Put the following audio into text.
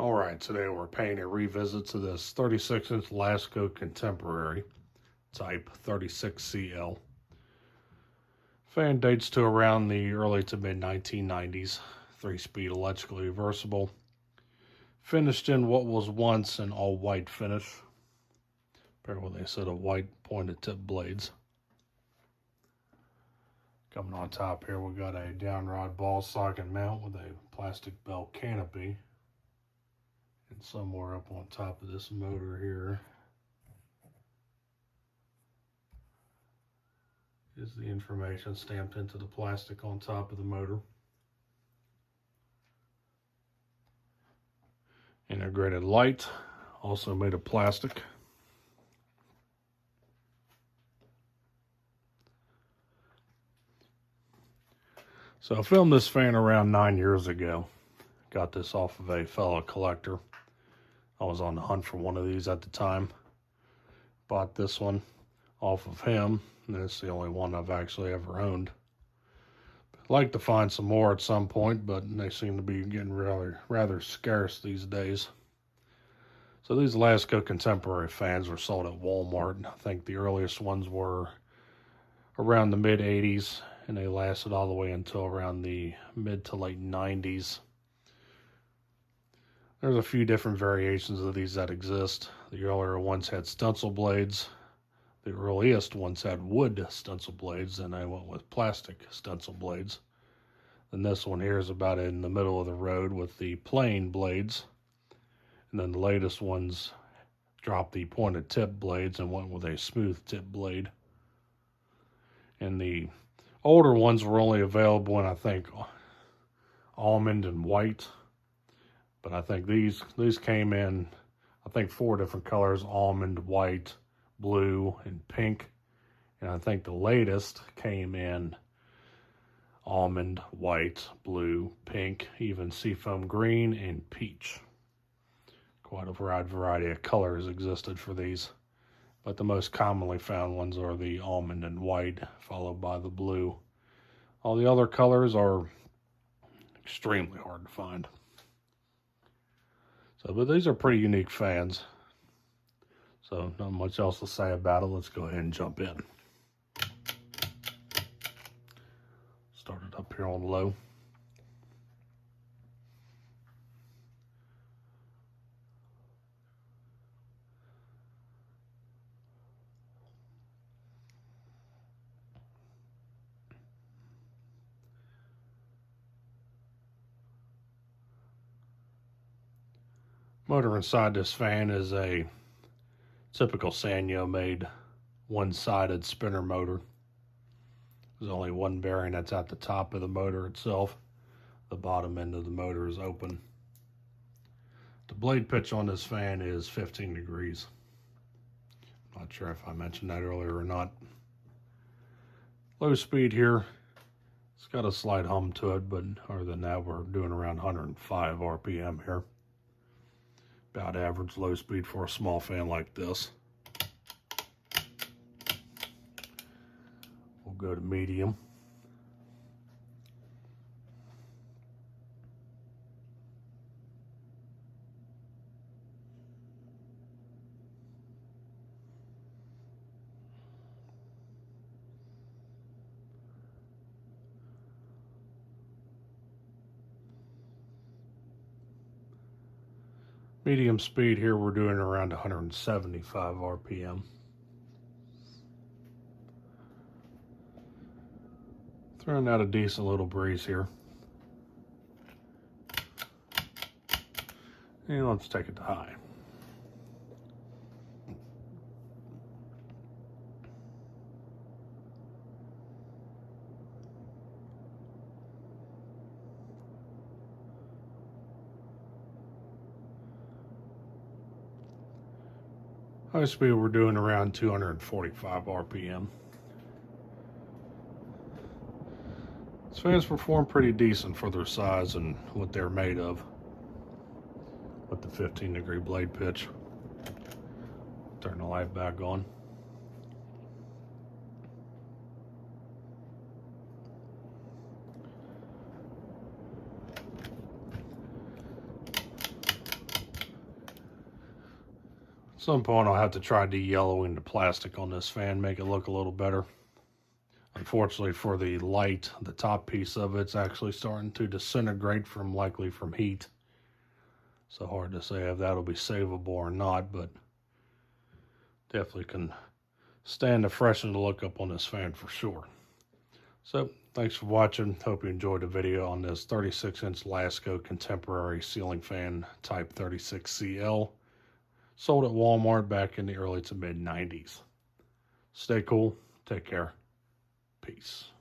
Alright, today we're paying a revisit to this 36-inch Lasko Contemporary, type 36CL. Fan dates to around the early to mid-1990s, 3-speed electrically reversible, finished in what was once an all-white finish. Apparently they said a white pointed tip blades. Coming on top here, we got a downrod ball socket mount with a plastic bell canopy. And somewhere up on top of this motor here is the information stamped into the plastic on top of the motor. Integrated light, also made of plastic. So I filmed this fan around 9 years ago. Got this off of a fellow collector. I was on the hunt for one of these at the time. Bought this one off of him, and it's the only one I've actually ever owned. I'd like to find some more at some point, but they seem to be getting rather scarce these days. So these Lasko Contemporary fans were sold at Walmart. I think the earliest ones were around the mid-80s, and they lasted all the way until around the mid to late 90s. There's a few different variations of these that exist. The earlier ones had stencil blades. The earliest ones had wood stencil blades, and I went with plastic stencil blades. And this one here is about in the middle of the road with the plain blades. And then the latest ones dropped the pointed tip blades and went with a smooth tip blade. And the older ones were only available in, I think, almond and white. But I think these came in, I think 4 different colors: almond, white, blue, and pink. And I think the latest came in almond, white, blue, pink, even seafoam green, and peach. Quite a wide variety of colors existed for these. But the most commonly found ones are the almond and white, followed by the blue. All the other colors are extremely hard to find. So, but these are pretty unique fans. So not much else to say about it. Let's go ahead and jump in. Start it up here on low. Motor inside this fan is a typical Sanyo made one-sided spinner motor. There's only one bearing that's at the top of the motor itself. The bottom end of the motor is open. The blade pitch on this fan is 15 degrees. Not sure if I mentioned that earlier or not. Low speed here. It's got a slight hum to it, but other than that, we're doing around 105 RPM here. About average low speed for a small fan like this. We'll go to medium. Medium speed here, we're doing around 175 RPM. Throwing out a decent little breeze here. And let's take it to high. High speed, we're doing around 245 RPM. These fans perform pretty decent for their size and what they're made of. With the 15-degree blade pitch. Turn the light back on. some point I'll have to try de-yellowing the plastic on this fan, make it look a little better. Unfortunately for the light, the top piece of it's actually starting to disintegrate likely from heat. So hard to say if that'll be savable or not, but definitely can stand to freshen the look up on this fan for sure. So thanks for watching. Hope you enjoyed the video on this 36-inch Lasko contemporary ceiling fan type 36CL. Sold at Walmart back in the early to mid 90s. Stay cool. Take care. Peace.